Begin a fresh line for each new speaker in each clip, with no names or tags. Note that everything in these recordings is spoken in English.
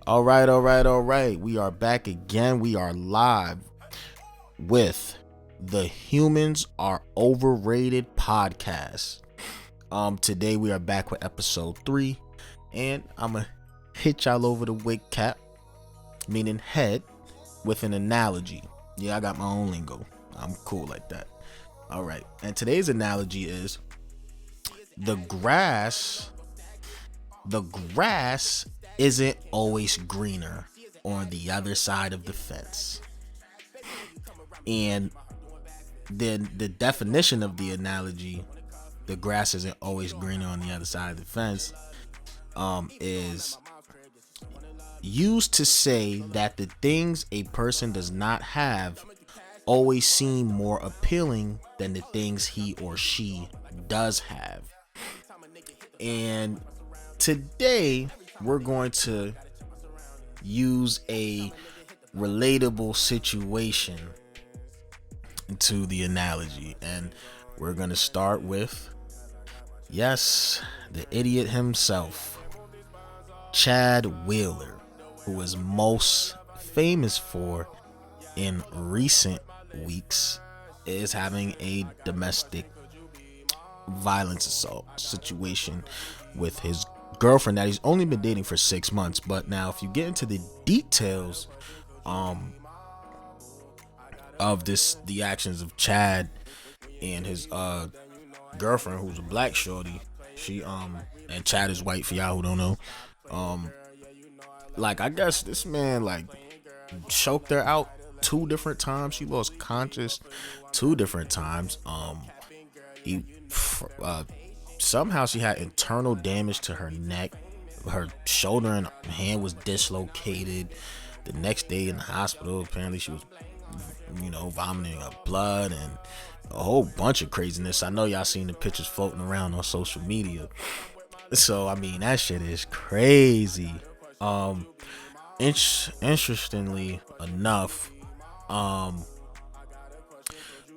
All right. We are back again. We are live with the Humans Are Overrated podcast. Today we are back with episode 3, and I'm gonna hit y'all over the wig cap, meaning head, with an analogy. Yeah, I got my own lingo. I'm cool like that. All right, and today's analogy is the grass. The grass isn't always greener on the other side of the fence. And then the definition of the analogy, the grass isn't always greener on the other side of the fence, is used to say that the things a person does not have always seem more appealing than the things he or she does have. And today we're going to use a relatable situation into the analogy, and we're going to start with, yes, the idiot himself, Chad Wheeler, who is most famous for in recent weeks is having a domestic violence assault situation with his girlfriend that he's only been dating for 6 months. But now if you get into the details of the actions of Chad and his girlfriend, who's a black shorty, she and Chad is white for y'all who don't know, like, I guess this man like choked her out 2 different times. She lost conscious 2 different times. He somehow she had internal damage to her neck. Her shoulder and hand was dislocated. The next day in the hospital, apparently she was, vomiting up blood and a whole bunch of craziness. I know y'all seen the pictures floating around on social media. So I mean, that shit is crazy. Interestingly enough, I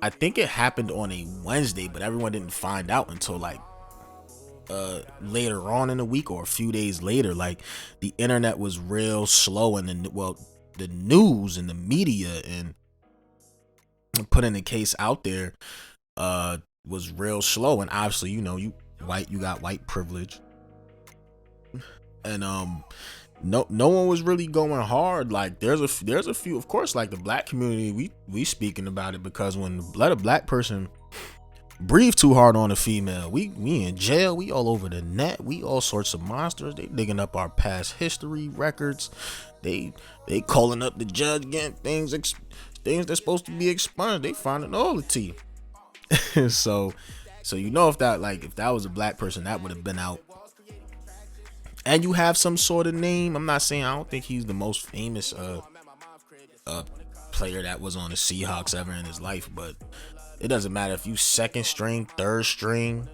think it happened on a Wednesday, but everyone didn't find out until like later on in the week or a few days later. Like, the internet was real slow, and the news and the media and putting the case out there was real slow. And obviously, you got white privilege, and no one was really going hard. Like, there's a few, of course, like the black community, we speaking about it, because when let a black person breathe too hard on a female, we in jail, we all over the net, we all sorts of monsters. They digging up our past history records, they calling up the judge, getting things that's supposed to be expunged. They finding all the tea. so if that was a black person, that would have been out. And you have some sort of name. I'm not saying, I don't think he's the most famous player that was on the Seahawks ever in his life, but it doesn't matter if you second string, third string,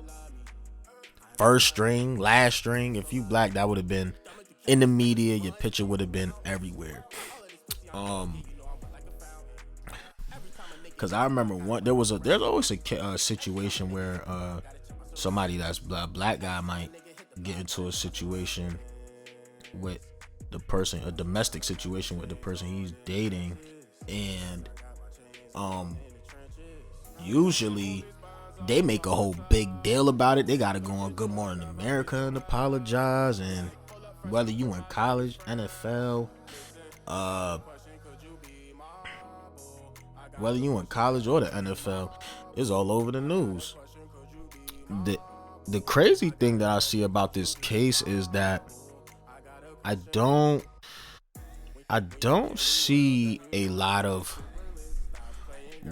first string, last string. If you black, that would have been in the media. Your picture would have been everywhere. Because I remember there's always a situation where somebody that's a black guy might get into a situation with the person, a domestic situation with the person he's dating, and usually they make a whole big deal about it. They gotta go on Good Morning America and apologize. And whether you in college, NFL, whether you in college or the NFL, is all over the news. The crazy thing that I see about this case is that I don't see a lot of,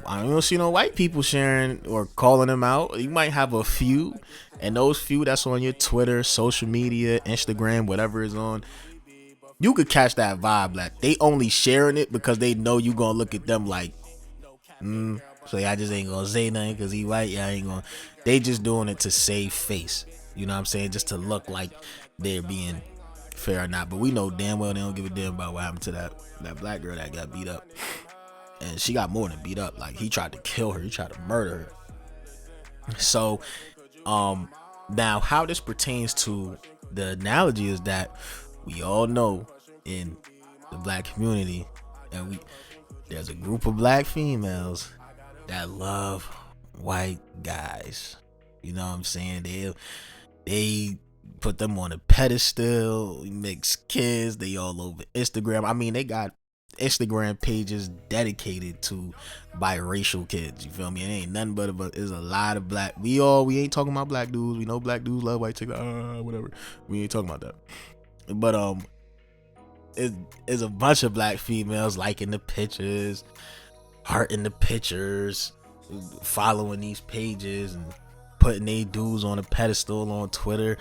I don't see no white people sharing or calling them out. You might have a few, and those few that's on your Twitter, social media, Instagram, whatever is on, you could catch that vibe that they only sharing it because they know you gonna look at them like, so I just ain't gonna say nothing because he white. Yeah, I ain't gonna. They just doing it to save face. You know what I'm saying? Just to look like they're being fair or not. But we know damn well they don't give a damn about what happened to that black girl that got beat up. And she got more than beat up. Like, he tried to kill her. He tried to murder her. So, now how this pertains to the analogy is that we all know in the black community, and there's a group of black females that love white guys. You know what I'm saying? They put them on a pedestal, mix kids, they all over Instagram. I mean, they got Instagram pages dedicated to biracial kids. You feel me? It ain't nothing but there's a lot of black. We ain't talking about black dudes. We know black dudes love white chicks. Whatever. We ain't talking about that. But it's a bunch of black females liking the pictures, hearting the pictures, following these pages, and putting they dudes on a pedestal on Twitter.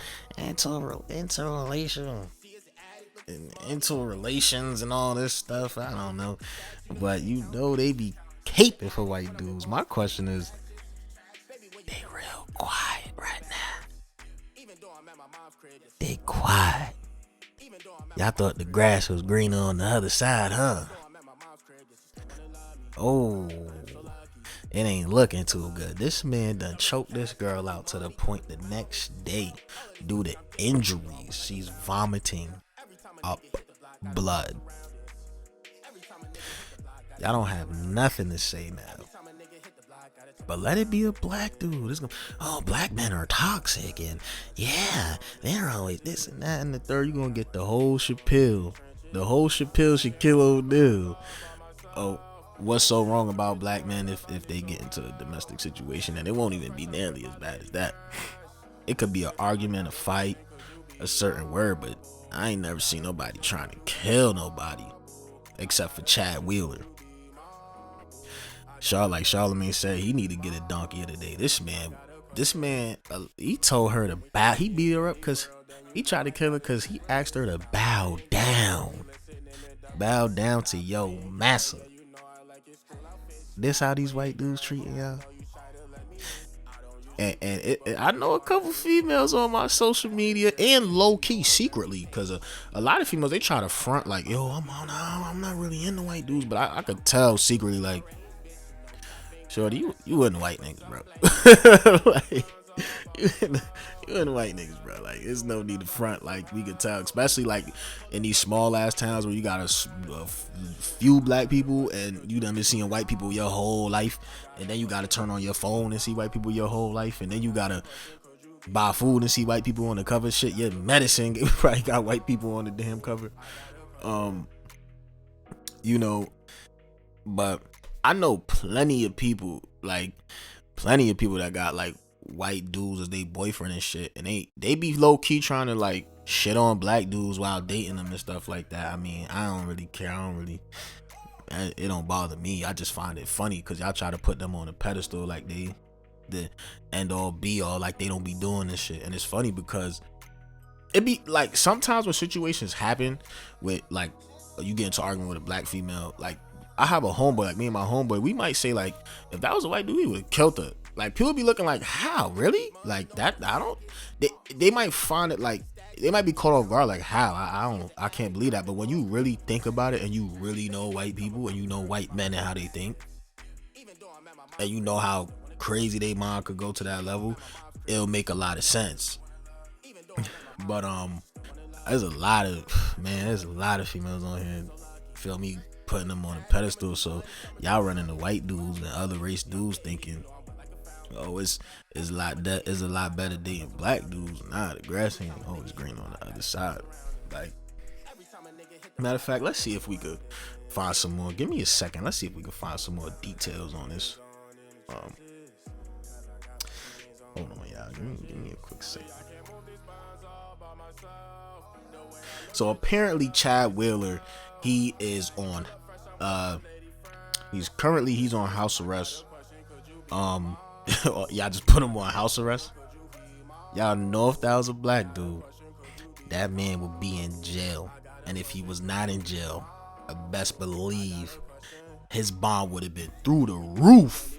Interrelations and all this stuff. I don't know, but they be caping for white dudes. My question is, they real quiet right now. They quiet. Y'all thought the grass was greener on the other side, huh? Oh, it ain't looking too good. This man done choked this girl out to the point the next day, due to injuries, she's vomiting up blood. Y'all don't have nothing to say now. But let it be a black dude. Black men are toxic, and yeah, they're always this and that and the third. You're gonna get the whole Chappelle. The whole Chappelle Shaquille O'Neal. Oh, what's so wrong about black men if they get into a domestic situation? And it won't even be nearly as bad as that. It could be an argument, a fight, a certain word, but I ain't never seen nobody trying to kill nobody except for Chad Wheeler. Like Charlamagne said, he need to get a donkey of the day. This man, he told her to bow. He beat her up because he tried to kill her because he asked her to bow down to yo massa. This how these white dudes treating y'all. And I know a couple females on my social media and low key secretly, because a lot of females, they try to front like, yo, I'm not really into white dudes, but I could tell secretly, like, shorty, you in white niggas, bro. Like, you in white niggas, bro. Like, there's no need to front. Like, we could tell, especially like in these small ass towns where you got a few black people and you done been seeing white people your whole life, and then you gotta turn on your phone and see white people your whole life, and then you gotta buy food and see white people on the cover. Shit, your medicine probably got white people on the damn cover. But I know plenty of people that got like white dudes as they boyfriend and shit, and they be low key trying to like shit on black dudes while dating them and stuff like that. I mean, I don't really care. It don't bother me. I just find it funny because y'all try to put them on a pedestal like they the end all be all, like they don't be doing this shit. And it's funny because it be like sometimes when situations happen with like you get into argument with a black female, like I have a homeboy, like me and my homeboy, we might say like, if that was a white dude, he would have killed her. Like people be looking like, how, really? Like that, they might find it like, they might be caught off guard like, how? I can't believe that. But when you really think about it and you really know white people and you know white men and how they think, and you know how crazy they mind could go to that level, it'll make a lot of sense. But there's a lot of females on here, feel me, putting them on a pedestal. So y'all running the white dudes and other race dudes thinking, oh, it's a lot better dating black dudes. Nah, the grass ain't always green on the other side. Like, matter of fact, let's see if we could find some more. Give me a second. Let's see if we can find some more details on this. Hold on, y'all. Give me a quick second. So apparently, Chad Wheeler, he is on. He's on house arrest. Y'all just put him on house arrest. Y'all know if that was a black dude, that man would be in jail. And if he was not in jail, I best believe his bond would have been through the roof.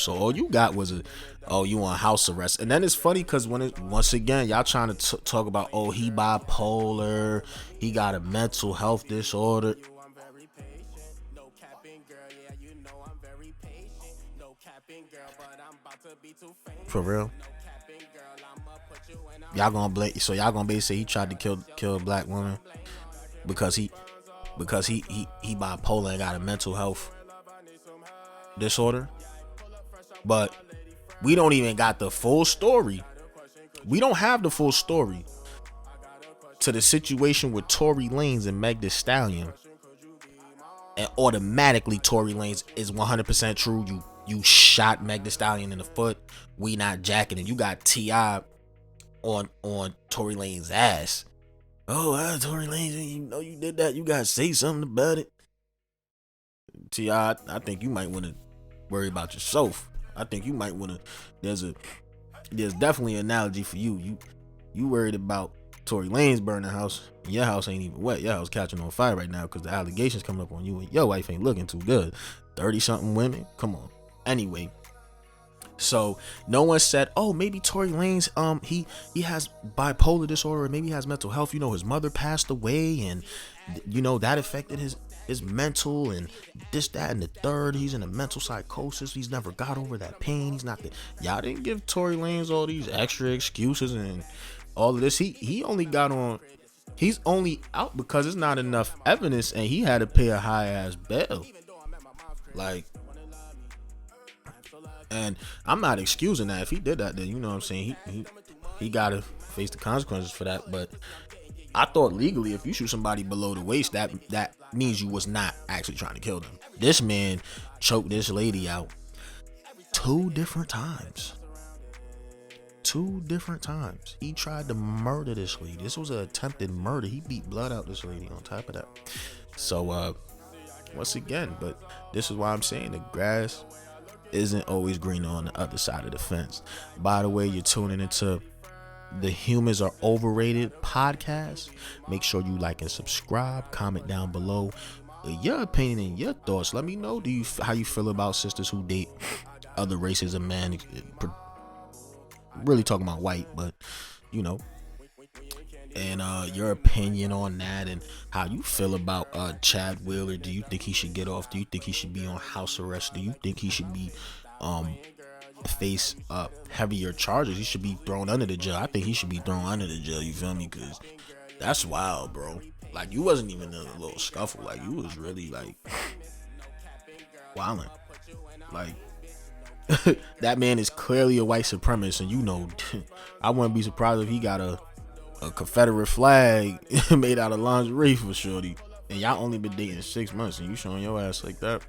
So all you got was you on house arrest. And then it's funny because once again y'all trying to talk about, he bipolar, he got a mental health disorder. For real? Y'all gonna blame? So y'all gonna basically say he tried to kill a black woman because he bipolar and got a mental health disorder? But we don't even got the full story. We don't have the full story to the situation with Tory Lanez and Meg Thee Stallion, and automatically Tory Lanez is 100% true. You shot Meg Thee Stallion in the foot. We not jacking it. You got T.I. on Tory Lanez's ass. Oh, Tory Lanez, you know you did that. You gotta say something about it. T.I., I think you might want to worry about yourself. I think you might want to. There's definitely an analogy for you. You worried about Tory Lanez burning the house. Your house ain't even wet. Your house catching on fire right now because the allegations coming up on you and your wife ain't looking too good. 30-something women. Come on. Anyway, so no one said, oh, maybe Tory Lanez, he has bipolar disorder, or maybe he has mental health. You know, his mother passed away, and you know that affected his mental and this, that, and the third. He's in a mental psychosis. He's never got over that pain. He's not the. Y'all didn't give Tory Lanez all these extra excuses and all of this. He only got on. He's only out because it's not enough evidence, and he had to pay a high ass bail. Like, and I'm not excusing that. If he did that, then you know what I'm saying, he gotta face the consequences for that. But I thought legally, if you shoot somebody below the waist, that means you was not actually trying to kill them. This man choked this lady out 2 different times. 2 different times. He tried to murder this lady. This was an attempted murder. He beat blood out this lady on top of that. So once again, but this is why I'm saying the grass isn't always greener on the other side of the fence. By the way, you're tuning into the Humans Are Overrated podcast. Make sure you like and subscribe. Comment down below your opinion and your thoughts. Let me know how you feel about sisters who date other races of men. Really talking about white, but you know, and your opinion on that and how you feel about Chad Wheeler. Do you think he should get off? Do you think he should be on house arrest? Do you think he should be face heavier charges? He should be thrown under the jail. I think he should be thrown under the jail. You feel me? Because that's wild, bro. Like, you wasn't even in a little scuffle. Like, you was really like wilding. Like, that man is clearly a white supremacist, and you know, I wouldn't be surprised if he got a Confederate flag made out of lingerie for shorty. And y'all only been dating 6 months, and you showing your ass like that.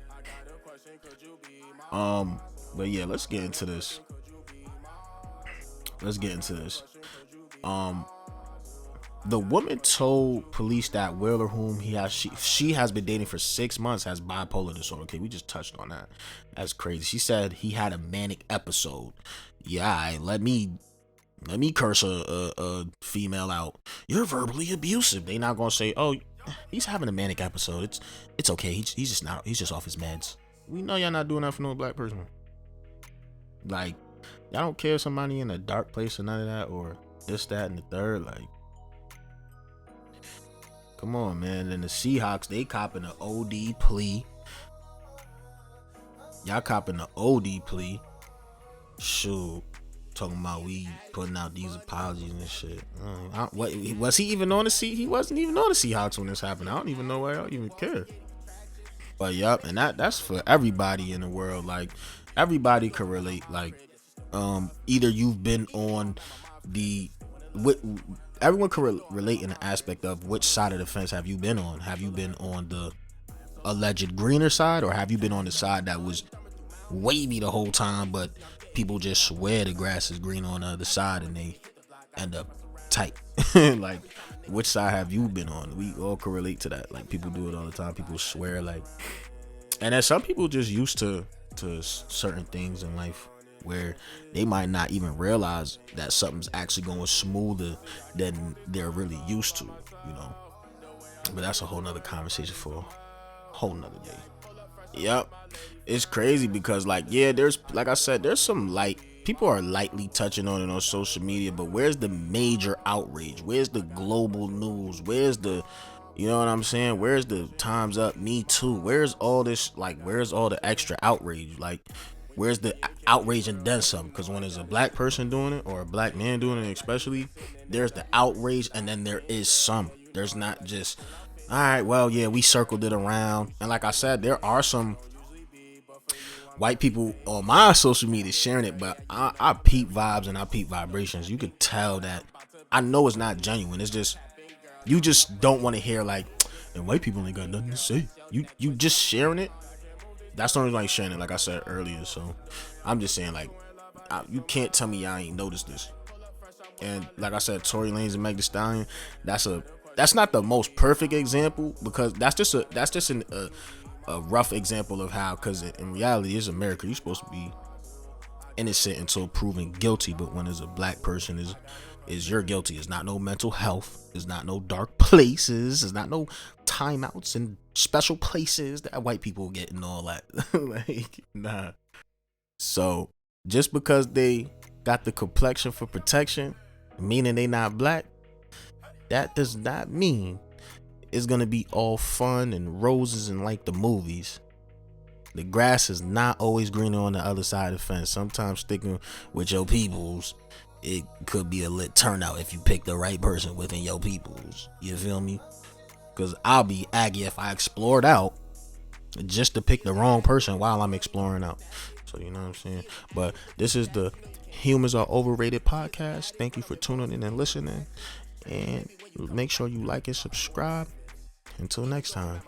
But yeah, let's get into this. The woman told police that Wheeler, whom she has been dating for 6 months, has bipolar disorder. Okay, we just touched on that. That's crazy. She said he had a manic episode. Yeah, let me curse a female out. You're verbally abusive. They not gonna say, oh, he's having a manic episode. It's okay. He's just off his meds. We know y'all not doing that for no black person. Like, y'all don't care if somebody in a dark place or none of that, or this, that, and the third. Like, come on, man. And the Seahawks, they copping an OD plea. Y'all copping an OD plea. Shoot. Talking about we putting out these apologies and shit. What was he even on the He wasn't even on the Seahawks when this happened. I don't even know why I don't even care. But yup, and that's for everybody in the world. Like, everybody can relate. Like, either you've been on everyone can relate in the aspect of which side of the fence have you been on. Have you been on the alleged greener side, or have you been on the side that was wavy the whole time, but people just swear the grass is green on the other side and they end up tight? Like, which side have you been on? We all can relate to that. Like, people do it all the time. People swear, like, and then some people just used to certain things in life where they might not even realize that something's actually going smoother than they're really used to, you know. But that's a whole nother conversation for a whole nother day. Yep. It's crazy because, like, yeah, there's, like I said, there's some people are lightly touching on it on social media, but where's the major outrage? Where's the global news? Where's the, you know what I'm saying? Where's the Time's Up, Me Too? Where's all this, like, where's all the extra outrage? Like, Where's the outrage and then some? Because when there's a black person doing it or a black man doing it, especially, there's the outrage and then there is some. There's not just, all right, well, yeah, we circled it around. And like I said, there are some white people on my social media sharing it, but I peep vibes and I peep vibrations. You could tell that I know it's not genuine. It's just, you just don't want to hear like, and white people ain't got nothing to say. You just sharing it. That's the only reason I'm sharing it, like I said earlier. So I'm just saying, like, you can't tell me I ain't noticed this. And like I said, Tory Lanez and Meg Thee Stallion, that's not the most perfect example, because that's just a rough example of how, because in reality, it's America. You're supposed to be innocent until proven guilty, but when there's a black person is you're guilty. It's not no mental health. It's not no dark places. It's not no timeouts and special places that white people get and all that. Like, nah. So just because they got the complexion for protection, meaning they not black, that does not mean it's gonna be all fun and roses and like the movies. The grass is not always greener on the other side of the fence. Sometimes sticking with your peoples, it could be a lit turnout if you pick the right person within your peoples. You feel me? Because I'll be aggy if I explored out just to pick the wrong person while I'm exploring out. So you know what I'm saying? But this is the Humans Are Overrated podcast. Thank you for tuning in and listening. And make sure you like and subscribe. Until next time.